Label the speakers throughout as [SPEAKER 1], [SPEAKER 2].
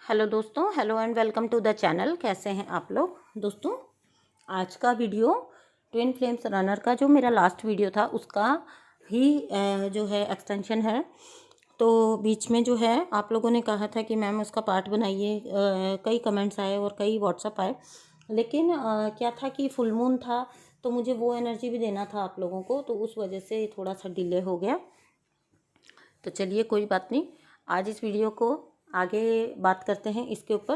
[SPEAKER 1] Hello दोस्तों, hello and welcome to the channel. कैसे हैं आप लोग दोस्तों। आज का वीडियो ट्विन फ्लेम्स रनर का जो मेरा लास्ट वीडियो था उसका ही जो है एक्सटेंशन है। तो बीच में जो है आप लोगों ने कहा था कि मैम उसका पार्ट बनाइए। कई कमेंट्स आए और कई व्हाट्सअप आए, लेकिन क्या था कि फुल मून था तो मुझे वो एनर्जी भी देना था आप लोगों को, तो उस वजह से थोड़ा सा डिले हो गया। तो चलिए कोई बात नहीं, आज इस वीडियो को आगे बात करते हैं इसके ऊपर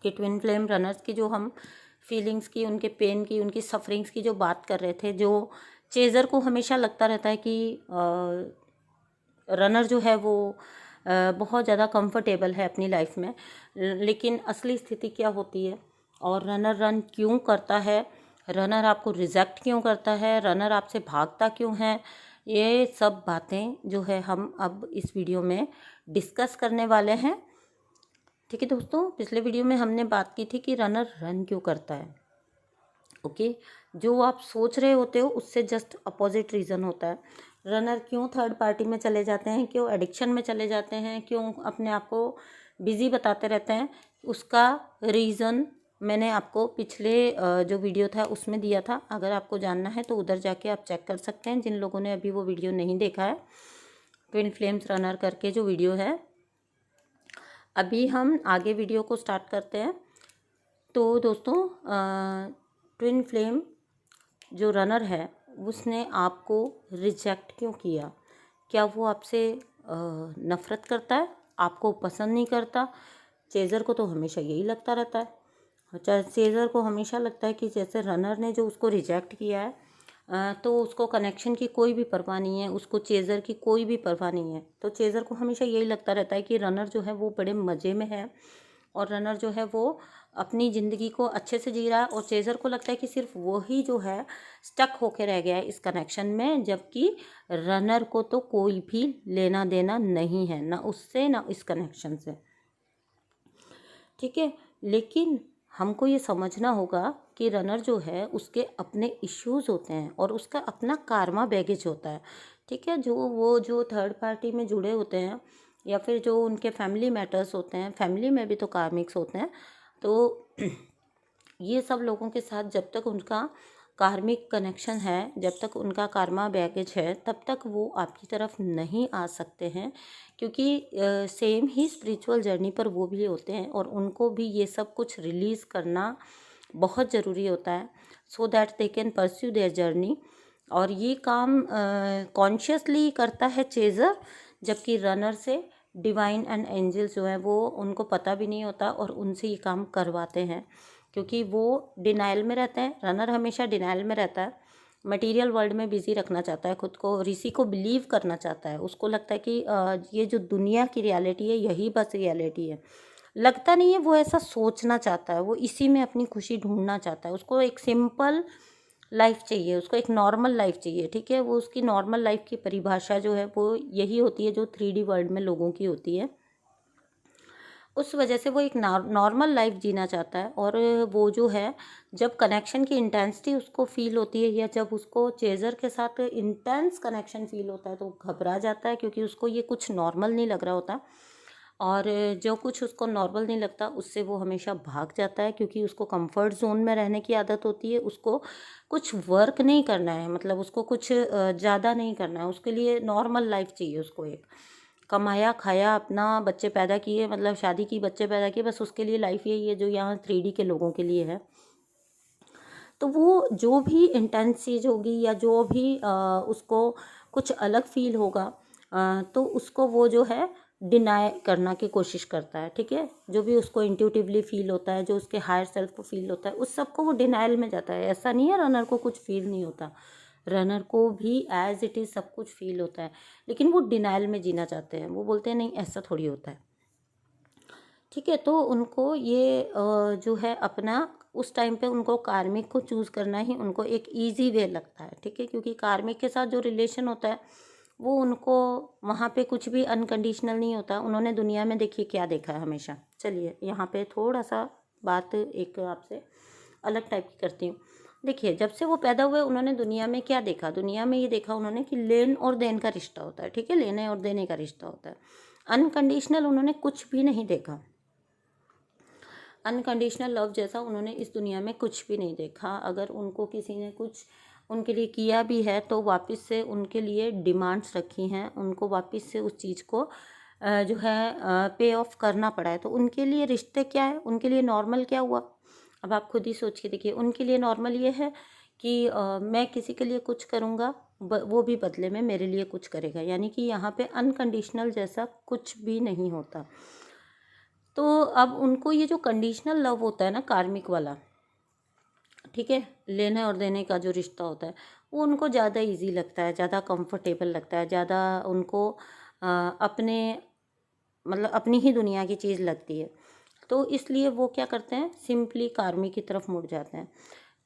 [SPEAKER 1] कि ट्विन फ्लेम रनर्स की जो हम फीलिंग्स की, उनके पेन की, उनकी सफरिंग्स की जो बात कर रहे थे। जो चेज़र को हमेशा लगता रहता है कि रनर जो है वो बहुत ज़्यादा कंफर्टेबल है अपनी लाइफ में, लेकिन असली स्थिति क्या होती है और रनर रन क्यों करता है, रनर आपको रिजेक्ट क्यों करता है, रनर आपसे भागता क्यों है, ये सब बातें जो है हम अब इस वीडियो में डिस्कस करने वाले हैं। ठीक है दोस्तों, पिछले वीडियो में हमने बात की थी कि रनर रन क्यों करता है। ओके, जो आप सोच रहे होते हो उससे जस्ट अपोजिट रीज़न होता है। रनर क्यों थर्ड पार्टी में चले जाते हैं, क्यों एडिक्शन में चले जाते हैं, क्यों अपने आप को बिजी बताते रहते हैं, उसका रीज़न मैंने आपको पिछले जो वीडियो था उसमें दिया था। अगर आपको जानना है तो उधर जाके आप चेक कर सकते हैं, जिन लोगों ने अभी वो वीडियो नहीं देखा है। ट्विन फ्लेम्स रनर करके जो वीडियो है, अभी हम आगे वीडियो को स्टार्ट करते हैं। तो दोस्तों, ट्विन फ्लेम जो रनर है उसने आपको रिजेक्ट क्यों किया? क्या वो आपसे नफ़रत करता है, आपको पसंद नहीं करता? चेज़र को तो हमेशा यही लगता रहता है। चेज़र को हमेशा लगता है कि जैसे रनर ने जो उसको रिजेक्ट किया है, तो उसको कनेक्शन की कोई भी परवाह नहीं है, उसको चेज़र की कोई भी परवाह नहीं है। तो चेज़र को हमेशा यही लगता रहता है कि रनर जो है वो बड़े मज़े में है और रनर जो है वो अपनी ज़िंदगी को अच्छे से जी रहा है, और चेज़र को लगता है कि सिर्फ वो ही जो है स्टक होके रह गया है इस कनेक्शन में, जबकि रनर को तो कोई भी लेना देना नहीं है, ना उससे ना इस कनेक्शन से। ठीक है, लेकिन हमको ये समझना होगा कि रनर जो है उसके अपने इश्यूज़ होते हैं और उसका अपना कार्मा बैगेज होता है। ठीक है, जो थर्ड पार्टी में जुड़े होते हैं या फिर जो उनके फैमिली मैटर्स होते हैं, फैमिली में भी तो कार्मिक्स होते हैं। तो ये सब लोगों के साथ जब तक उनका कार्मिक कनेक्शन है, जब तक उनका कार्मा बैगेज है, तब तक वो आपकी तरफ नहीं आ सकते हैं, क्योंकि सेम ही स्पिरिचुअल जर्नी पर वो भी होते हैं और उनको भी ये सब कुछ रिलीज़ करना बहुत ज़रूरी होता है, so that they can pursue their journey. और ये काम कॉन्शियसली करता है चेज़र, जबकि रनर से डिवाइन एंड एंजल्स जो हैं वो उनको पता भी नहीं होता और उनसे ये काम करवाते हैं, क्योंकि वो डिनाइल में रहते हैं। रनर हमेशा डिनाइल में रहता है, मटेरियल वर्ल्ड में बिजी रखना चाहता है खुद को और इसी को बिलीव करना चाहता है। उसको लगता है कि ये जो दुनिया की रियलिटी है यही बस रियलिटी है। लगता नहीं है, वो ऐसा सोचना चाहता है, वो इसी में अपनी खुशी ढूंढना चाहता है। उसको एक सिंपल लाइफ चाहिए, उसको एक नॉर्मल लाइफ चाहिए। ठीक है, वो उसकी नॉर्मल लाइफ की परिभाषा जो है वो यही होती है जो 3D वर्ल्ड में लोगों की होती है। उस वजह से वो एक नॉर्मल लाइफ जीना चाहता है। और वो जो है, जब कनेक्शन की इंटेंसिटी उसको फील होती है या जब उसको चेज़र के साथ इंटेंस कनेक्शन फील होता है तो वो घबरा जाता है, क्योंकि उसको ये कुछ नॉर्मल नहीं लग रहा होता। और जो कुछ उसको नॉर्मल नहीं लगता उससे वो हमेशा भाग जाता है, क्योंकि उसको कंफर्ट जोन में रहने की आदत होती है। उसको कुछ वर्क नहीं करना है, मतलब उसको कुछ ज़्यादा नहीं करना है। उसके लिए नॉर्मल लाइफ चाहिए, उसको एक कमाया खाया, अपना बच्चे पैदा किए, मतलब शादी की, बच्चे पैदा किए, बस उसके लिए लाइफ यही है जो यहाँ 3D के लोगों के लिए है। तो वो जो भी इंटेंस चीज़ होगी या जो भी उसको कुछ अलग फील होगा, तो उसको वो जो है डिनाई करना की कोशिश करता है। ठीक है, जो भी उसको इंट्यूटिवली फील होता है, जो उसके हायर सेल्फ को फील होता है, उस सबको वो डिनाइल में जाता है। ऐसा नहीं है रनर को कुछ फील नहीं होता, रनर को भी एज इट इज़ सब कुछ फील होता है, लेकिन वो डिनाइल में जीना चाहते हैं। वो बोलते हैं नहीं, ऐसा थोड़ी होता है। ठीक है, तो उनको ये जो है अपना उस टाइम पे उनको कार्मिक को चूज़ करना ही उनको एक इजी वे लगता है। ठीक है, क्योंकि कार्मिक के साथ जो रिलेशन होता है वो उनको वहाँ पे कुछ भी अनकंडीशनल नहीं होता। उन्होंने दुनिया में देखिए क्या देखा है हमेशा। चलिए यहाँ पे थोड़ा सा बात एक आपसे अलग टाइप की करती हूँ। देखिए, जब से वो पैदा हुए उन्होंने दुनिया में क्या देखा? दुनिया में ये देखा उन्होंने कि लेन और देन का रिश्ता होता है। ठीक है, लेने और देने का रिश्ता होता है। अनकंडीशनल उन्होंने कुछ भी नहीं देखा, अनकंडीशनल लव जैसा उन्होंने इस दुनिया में कुछ भी नहीं देखा। अगर उनको किसी ने कुछ उनके लिए किया भी है तो वापस से उनके लिए डिमांड्स रखी हैं, उनको वापस से उस चीज़ को जो है पे ऑफ करना पड़ा है। तो उनके लिए रिश्ते क्या है, उनके लिए नॉर्मल क्या हुआ, अब आप खुद ही सोच के देखिए। उनके लिए नॉर्मल ये है कि मैं किसी के लिए कुछ करूँगा, वो भी बदले में मेरे लिए कुछ करेगा, यानी कि यहाँ पे अनकंडीशनल जैसा कुछ भी नहीं होता। तो अब उनको ये जो कंडीशनल लव होता है ना, कार्मिक वाला, ठीक है, लेने और देने का जो रिश्ता होता है, वो उनको ज़्यादा इजी लगता है, ज़्यादा कंफर्टेबल लगता है, ज़्यादा उनको अपने मतलब अपनी ही दुनिया की चीज़ लगती है। तो इसलिए वो क्या करते हैं, सिंपली कार्मी की तरफ मुड़ जाते हैं।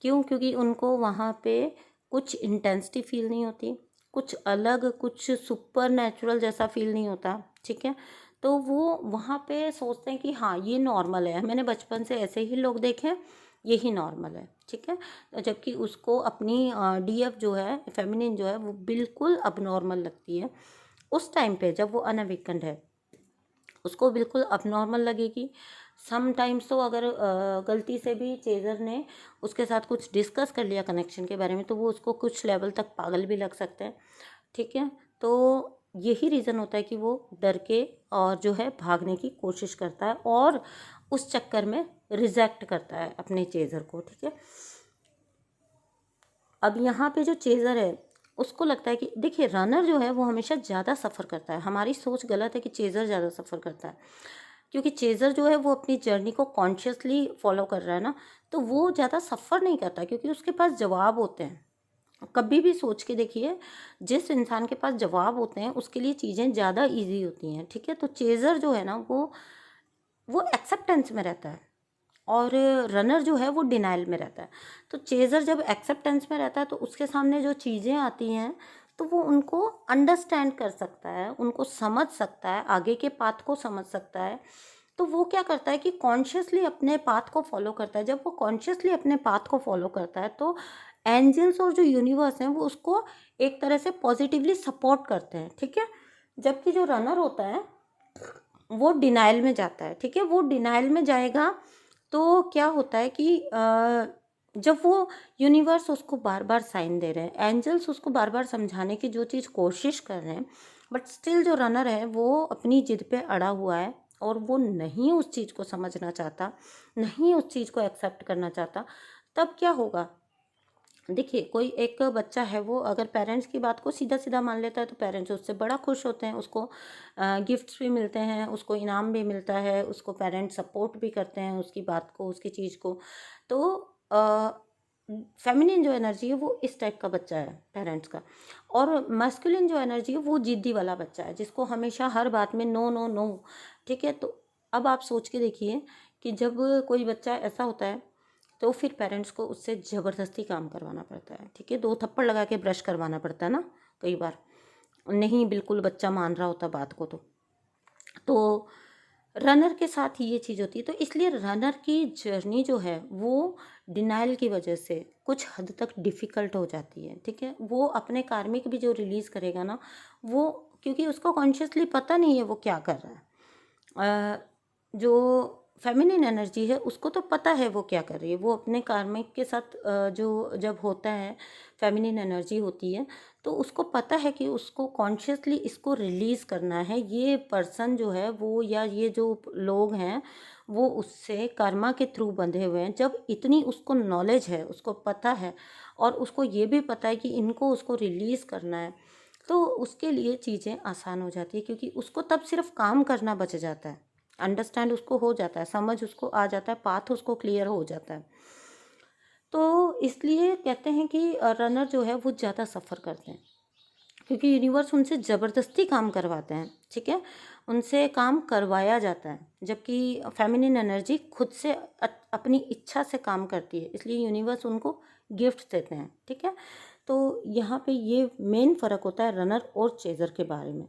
[SPEAKER 1] क्यों? क्योंकि उनको वहाँ पे कुछ इंटेंसिटी फील नहीं होती, कुछ अलग, कुछ सुपर नेचुरल जैसा फील नहीं होता, ठीक है। तो वो वहाँ पे सोचते हैं कि हाँ ये नॉर्मल है, मैंने बचपन से ऐसे ही लोग देखे हैं, यही नॉर्मल है, ठीक है। जबकि उसको अपनी डीएफ जो है, फेमिनिन जो है, वो बिल्कुल अबनॉर्मल लगती है उस टाइम पे जब वो अनअवेकन्ड है, उसको बिल्कुल अबनॉर्मल लगेगी। समटाइम्स तो अगर गलती से भी चेज़र ने उसके साथ कुछ डिस्कस कर लिया कनेक्शन के बारे में, तो वो उसको कुछ लेवल तक पागल भी लग सकता है, ठीक है। तो यही रीज़न होता है कि वो डर के और जो है भागने की कोशिश करता है और उस चक्कर में रिजेक्ट करता है अपने चेज़र को, ठीक है। अब यहाँ पे जो चेज़र है उसको लगता है कि देखिए रनर जो है वो हमेशा ज़्यादा सफ़र करता है। हमारी सोच गलत है कि चेज़र ज़्यादा सफ़र करता है, क्योंकि चेज़र जो है वो अपनी जर्नी को कॉन्शियसली फॉलो कर रहा है ना, तो वो ज़्यादा सफ़र नहीं करता क्योंकि उसके पास जवाब होते हैं। कभी भी सोच के देखिए, जिस इंसान के पास जवाब होते हैं उसके लिए चीज़ें ज़्यादा ईजी होती हैं, ठीक है। तो चेज़र जो है ना वो एक्सेप्टेंस में रहता है और रनर जो है वो डिनाइल में रहता है। तो चेज़र जब एक्सेप्टेंस में रहता है तो उसके सामने जो चीज़ें आती हैं तो वो उनको अंडरस्टैंड कर सकता है, उनको समझ सकता है, आगे के पाथ को समझ सकता है। तो वो क्या करता है कि कॉन्शियसली अपने पाथ को फॉलो करता है। जब वो कॉन्शियसली अपने पाथ को फॉलो करता है तो एंजल्स और जो यूनिवर्स हैं वो उसको एक तरह से पॉजिटिवली सपोर्ट करते हैं, ठीक है। जबकि जो रनर होता है वो डिनाइल में जाता है, ठीक है। वो डिनाइल में जाएगा तो क्या होता है कि जब वो यूनिवर्स उसको बार बार साइन दे रहे हैं, एंजल्स उसको बार बार समझाने की जो चीज़ कोशिश कर रहे हैं, बट स्टिल जो रनर है वो अपनी जिद पे अड़ा हुआ है और वो नहीं उस चीज़ को समझना चाहता, नहीं उस चीज़ को एक्सेप्ट करना चाहता। तब क्या होगा, देखिए कोई एक बच्चा है वो अगर पेरेंट्स की बात को सीधा सीधा मान लेता है तो पेरेंट्स उससे बड़ा खुश होते हैं, उसको गिफ्ट्स भी मिलते हैं, उसको इनाम भी मिलता है, उसको पेरेंट्स सपोर्ट भी करते हैं उसकी बात को, उसकी चीज़ को। तो फेमिनिन जो एनर्जी है वो इस टाइप का बच्चा है पेरेंट्स का, और मस्कुलिन जो एनर्जी है वो जिद्दी वाला बच्चा है जिसको हमेशा हर बात में नो नो नो, ठीक है। तो अब आप सोच के देखिए कि जब कोई बच्चा ऐसा होता है तो फिर पेरेंट्स को उससे ज़बरदस्ती काम करवाना पड़ता है, ठीक है। 2 थप्पड़ लगा के ब्रश करवाना पड़ता है ना कई बार, नहीं बिल्कुल बच्चा मान रहा होता बात को। तो रनर के साथ ये चीज़ होती है। तो इसलिए रनर की जर्नी जो है वो डिनाइल की वजह से कुछ हद तक डिफ़िकल्ट हो जाती है, ठीक है। वो अपने कार्मिक भी जो रिलीज़ करेगा ना, वो क्योंकि उसको कॉन्शियसली पता नहीं है वो क्या कर रहा है। जो फेमिनिन एनर्जी है उसको तो पता है वो क्या कर रही है, वो अपने कार्मिक के साथ जो जब होता है फेमिनिन एनर्जी होती है तो उसको पता है कि उसको कॉन्शियसली इसको रिलीज़ करना है। ये पर्सन जो है वो या ये जो लोग हैं वो उससे कर्मा के थ्रू बंधे हुए हैं। जब इतनी उसको नॉलेज है, उसको पता है और उसको ये भी पता है कि इनको उसको रिलीज़ करना है, तो उसके लिए चीज़ें आसान हो जाती है क्योंकि उसको तब सिर्फ काम करना बच जाता है। अंडरस्टैंड उसको हो जाता है, समझ उसको आ जाता है, पाथ उसको क्लियर हो जाता है। तो इसलिए कहते हैं कि रनर जो है वो ज़्यादा सफ़र करते हैं क्योंकि यूनिवर्स उनसे ज़बरदस्ती काम करवाते हैं, ठीक है। उनसे काम करवाया जाता है, जबकि फेमिनिन एनर्जी खुद से अपनी इच्छा से काम करती है, इसलिए यूनिवर्स उनको गिफ्ट देते हैं, ठीक है। तो यहाँ पे ये मेन फ़र्क होता है रनर और चेज़र के बारे में,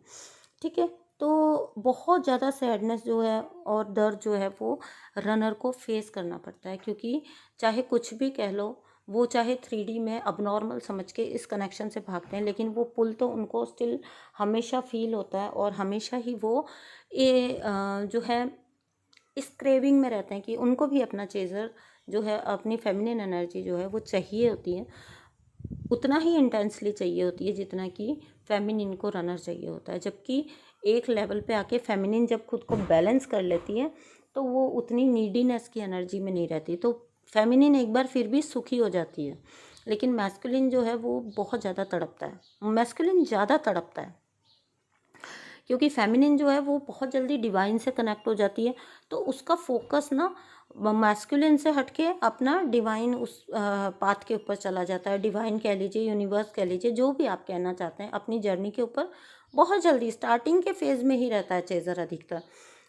[SPEAKER 1] ठीक है। तो बहुत ज़्यादा सैडनेस जो है और दर्द जो है वो रनर को फेस करना पड़ता है क्योंकि चाहे कुछ भी कह लो, वो चाहे 3D में अबनॉर्मल समझ के इस कनेक्शन से भागते हैं, लेकिन वो पुल तो उनको स्टिल हमेशा फील होता है, और हमेशा ही वो जो है इस क्रेविंग में रहते हैं कि उनको भी अपना चेज़र जो है, अपनी फेमिनिन एनर्जी जो है वो चाहिए होती है, उतना ही इंटेंसली चाहिए होती है जितना कि फेमिनिन को रनर चाहिए होता है। जबकि एक लेवल पे आके फेमिनिन जब खुद को बैलेंस कर लेती है तो वो उतनी नीडीनेस की एनर्जी में नहीं रहती, तो फेमिनिन एक बार फिर भी सुखी हो जाती है। लेकिन मैस्कुलिन जो है वो बहुत ज़्यादा तड़पता है, मैस्कुलिन ज़्यादा तड़पता है, क्योंकि फेमिनिन जो है वो बहुत जल्दी डिवाइन से कनेक्ट हो जाती है, तो उसका फोकस ना मैस्कुलिन से हटके अपना डिवाइन उस पाथ के ऊपर चला जाता है। डिवाइन कह लीजिए, यूनिवर्स कह लीजिए, जो भी आप कहना चाहते हैं, अपनी जर्नी के ऊपर बहुत जल्दी स्टार्टिंग के फेज में ही रहता है चेज़र अधिकतर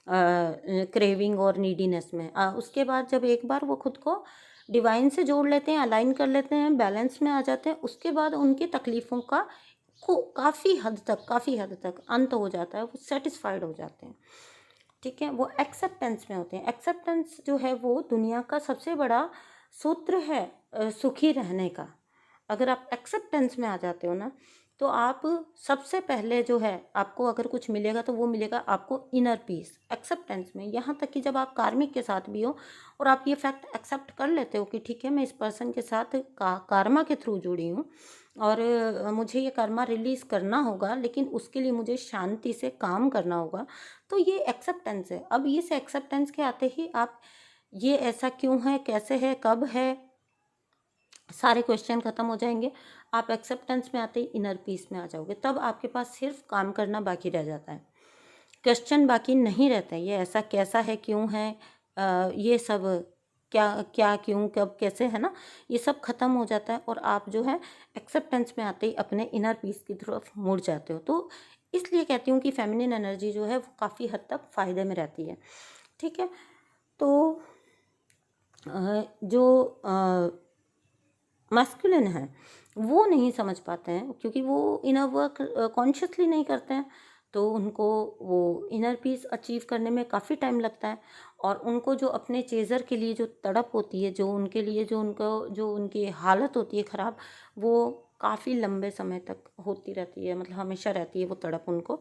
[SPEAKER 1] क्रेविंग और नीडीनेस में। उसके बाद जब एक बार वो खुद को डिवाइन से जोड़ लेते हैं, अलाइन कर लेते हैं, बैलेंस में आ जाते हैं, उसके बाद उनकी तकलीफ़ों का को काफ़ी हद तक अंत हो जाता है, वो सेटिस्फाइड हो जाते हैं। ठीक है, वो एक्सेप्टेंस में होते हैं। एक्सेप्टेंस जो है वो दुनिया का सबसे बड़ा सूत्र है सुखी रहने का। अगर आप एक्सेप्टेंस में आ जाते हो ना, तो आप सबसे पहले जो है, आपको अगर कुछ मिलेगा तो वो मिलेगा आपको इनर पीस एक्सेप्टेंस में। यहाँ तक कि जब आप कार्मिक के साथ भी हो और आप ये फैक्ट एक्सेप्ट कर लेते हो कि ठीक है, मैं इस पर्सन के साथ कार्मा के थ्रू जुड़ी हूँ और मुझे ये कर्मा रिलीज़ करना होगा, लेकिन उसके लिए मुझे शांति से काम करना होगा, तो ये एक्सेप्टेंस है। अब इस एक्सेप्टेंस के आते ही आप ये ऐसा क्यों है, कैसे है, कब है, सारे क्वेश्चन ख़त्म हो जाएंगे। आप एक्सेप्टेंस में आते ही इनर पीस में आ जाओगे, तब आपके पास सिर्फ काम करना बाकी रह जाता है, क्वेश्चन बाकी नहीं रहते। ये ऐसा कैसा है, क्यों है, ये सब क्या क्या क्यों कब कैसे है ना, ये सब खत्म हो जाता है और आप जो है एक्सेप्टेंस में आते ही अपने इनर पीस की तरफ मुड़ जाते हो। तो इसलिए कहती हूँ कि फेमिनिन एनर्जी जो है वो काफ़ी हद तक फ़ायदे में रहती है। ठीक है, तो जो मैस्कुलिन है वो नहीं समझ पाते हैं, क्योंकि वो इनर वर्क कॉन्शियसली नहीं करते हैं, तो उनको वो इनर पीस अचीव करने में काफ़ी टाइम लगता है। और उनको जो अपने चेज़र के लिए जो तड़प होती है, जो उनके लिए जो उनको जो उनकी हालत होती है ख़राब, वो काफ़ी लंबे समय तक होती रहती है, मतलब हमेशा रहती है वो तड़प उनको।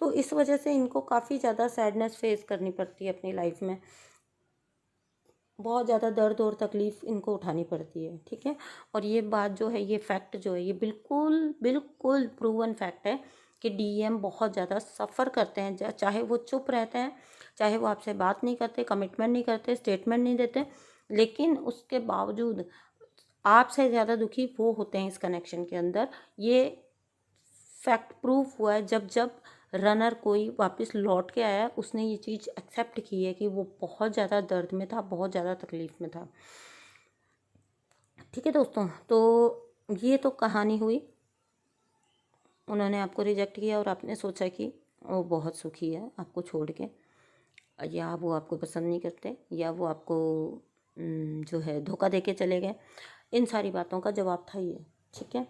[SPEAKER 1] तो इस वजह से इनको काफ़ी ज़्यादा सैडनेस फेस करनी पड़ती है अपनी लाइफ में, बहुत ज़्यादा दर्द और तकलीफ़ इनको उठानी पड़ती है। ठीक है, और ये बात जो है, ये फैक्ट जो है, ये बिल्कुल बिल्कुल प्रूवन फैक्ट है कि डीएम बहुत ज़्यादा सफ़र करते हैं, चाहे वो चुप रहते हैं, चाहे वो आपसे बात नहीं करते, कमिटमेंट नहीं करते, स्टेटमेंट नहीं देते, लेकिन उसके बावजूद आपसे ज़्यादा दुखी वो होते हैं इस कनेक्शन के अंदर। ये फैक्ट प्रूफ हुआ है जब जब रनर कोई वापस लौट के आया, उसने ये चीज़ एक्सेप्ट की है कि वो बहुत ज़्यादा दर्द में था, बहुत ज़्यादा तकलीफ़ में था। ठीक है दोस्तों, तो ये तो कहानी हुई, उन्होंने आपको रिजेक्ट किया और आपने सोचा कि वो बहुत सुखी है आपको छोड़ के, या वो आपको पसंद नहीं करते, या वो आपको जो है धोखा दे के चले गए। इन सारी बातों का जवाब था ये। ठीक है,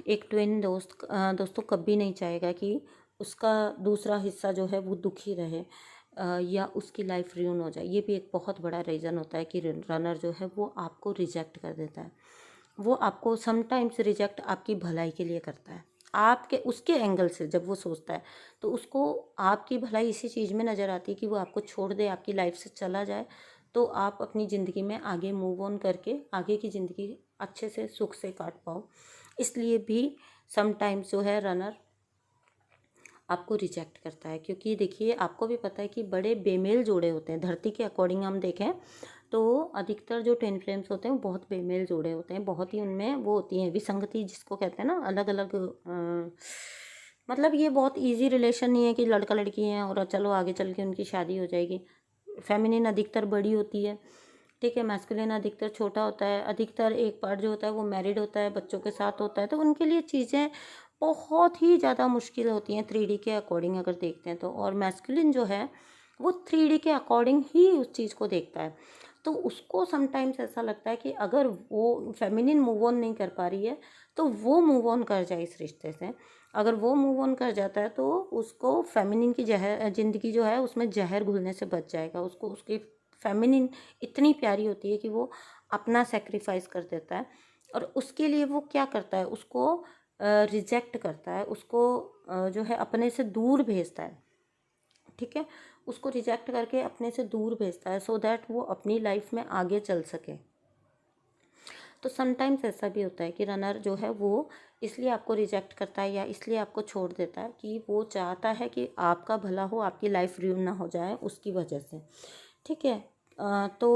[SPEAKER 1] एक ट्विन दोस्तों कभी नहीं चाहेगा कि उसका दूसरा हिस्सा जो है वो दुखी रहे या उसकी लाइफ र्यून हो जाए। ये भी एक बहुत बड़ा रीज़न होता है कि रनर जो है वो आपको रिजेक्ट कर देता है। वो आपको समटाइम्स रिजेक्ट आपकी भलाई के लिए करता है, आपके उसके एंगल से जब वो सोचता है तो उसको आपकी भलाई इसी चीज़ में नज़र आती है कि वो आपको छोड़ दे, आपकी लाइफ से चला जाए, तो आप अपनी ज़िंदगी में आगे मूव ऑन करके आगे की ज़िंदगी अच्छे से सुख से काट पाओ। इसलिए भी समटाइम्स जो है रनर आपको रिजेक्ट करता है, क्योंकि देखिए आपको भी पता है कि बड़े बेमेल जोड़े होते हैं। धरती के अकॉर्डिंग हम देखें तो अधिकतर जो ट्विन फ्लेम्स होते हैं वो बहुत बेमेल जोड़े होते हैं, बहुत ही उनमें वो होती हैं विसंगति, जिसको कहते हैं ना, अलग अलग मतलब ये बहुत इजी रिलेशन नहीं है कि लड़का लड़की हैं और चलो आगे चल के उनकी शादी हो जाएगी। फेमिनिन अधिकतर बड़ी होती है, ठीक है, मैस्कुलिन अधिकतर छोटा होता है, अधिकतर एक पार्ट जो होता है वो मैरिड होता है, बच्चों के साथ होता है, तो उनके लिए चीज़ें बहुत ही ज़्यादा मुश्किल होती हैं 3D के अकॉर्डिंग अगर देखते हैं तो। और मैस्कुलिन जो है वो 3D के अकॉर्डिंग ही उस चीज़ को देखता है, तो उसको समटाइम्स ऐसा लगता है कि अगर वो फेमिनिन मूव ऑन नहीं कर पा रही है तो वो मूव ऑन कर जाए इस रिश्ते से। अगर वो मूव ऑन कर जाता है तो उसको फेमिनिन की ज़िंदगी जो है उसमें जहर घुलने से बच जाएगा। उसको उसकी फेमिनिन इतनी प्यारी होती है कि वो अपना सेक्रीफाइस कर देता है और उसके लिए वो क्या करता है, उसको रिजेक्ट करता है, उसको जो है अपने से दूर भेजता है, ठीक है, उसको रिजेक्ट करके अपने से दूर भेजता है, सो दैट वो अपनी लाइफ में आगे चल सके। तो समटाइम्स ऐसा भी होता है कि रनर जो है वो इसलिए आपको रिजेक्ट करता है या इसलिए आपको छोड़ देता है कि वो चाहता है कि आपका भला हो, आपकी लाइफ र्यून ना हो जाए उसकी वजह से, ठीक है। तो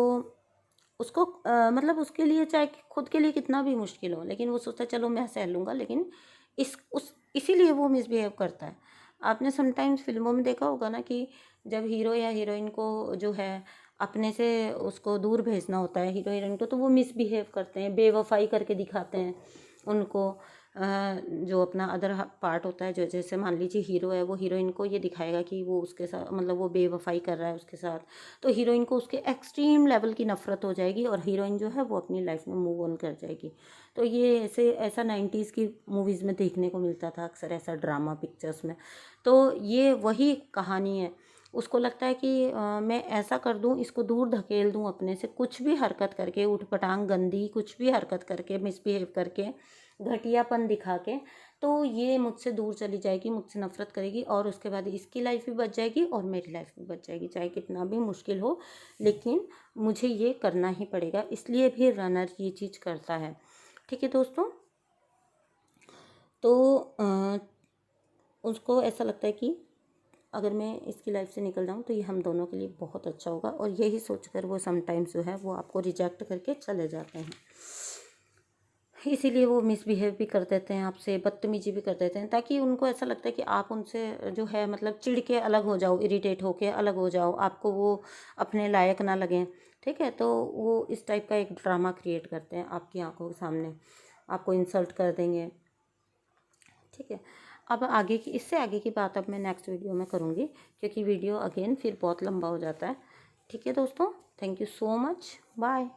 [SPEAKER 1] उसको मतलब उसके लिए चाहे खुद के लिए कितना भी मुश्किल हो, लेकिन वो सोचता है चलो मैं सह लूँगा, लेकिन इसीलिए वो मिसबिहेव करता है। आपने समटाइम्स फिल्मों में देखा होगा ना कि जब हीरो या हीरोइन को जो है अपने से उसको दूर भेजना होता है, हीरो हीरोइन को, तो वो मिसबिहेव करते हैं, बेवफाई करके दिखाते हैं उनको। जो अपना अदर पार्ट होता है, जो जैसे मान लीजिए हीरो है, वो हीरोइन को ये दिखाएगा कि वो उसके साथ मतलब वो बेवफाई कर रहा है उसके साथ, तो हीरोइन को उसके एक्सट्रीम लेवल की नफरत हो जाएगी और हीरोइन जो है वो अपनी लाइफ में मूव ऑन कर जाएगी। तो ये ऐसा 90s की मूवीज़ में देखने को मिलता था अक्सर, ऐसा ड्रामा पिक्चर्स में। तो ये वही कहानी है। उसको लगता है कि मैं ऐसा कर दूं, इसको दूर धकेल दूं अपने से, कुछ भी हरकत करके, उठपटांग गंदी कुछ भी हरकत करके, मिसबिहेव करके, घटियापन दिखा के, तो ये मुझसे दूर चली जाएगी, मुझसे नफरत करेगी और उसके बाद इसकी लाइफ भी बच जाएगी और मेरी लाइफ भी बच जाएगी, चाहे कितना भी मुश्किल हो, लेकिन मुझे ये करना ही पड़ेगा। इसलिए भी रनर ये चीज़ करता है, ठीक है दोस्तों। तो उसको ऐसा लगता है कि अगर मैं इसकी लाइफ से निकल जाऊँ तो ये हम दोनों के लिए बहुत अच्छा होगा, और यही सोचकर वो समटाइम्स जो है वो आपको रिजेक्ट करके चले जाते हैं। इसीलिए वो मिसबिहेव भी कर देते हैं आपसे, बदतमीजी भी कर देते हैं, ताकि उनको ऐसा लगता है कि आप उनसे जो है मतलब चिढ़ के अलग हो जाओ, इरिटेट होके अलग हो जाओ, आपको वो अपने लायक ना लगें, ठीक है। तो वो इस टाइप का एक ड्रामा क्रिएट करते हैं आपकी आंखों के सामने, आपको इंसल्ट कर देंगे, ठीक है। अब आगे की, इससे आगे की बात अब मैं नेक्स्ट वीडियो में करूँगी, क्योंकि वीडियो अगेन फिर बहुत लंबा हो जाता है, ठीक है दोस्तों। Thank you so much, bye.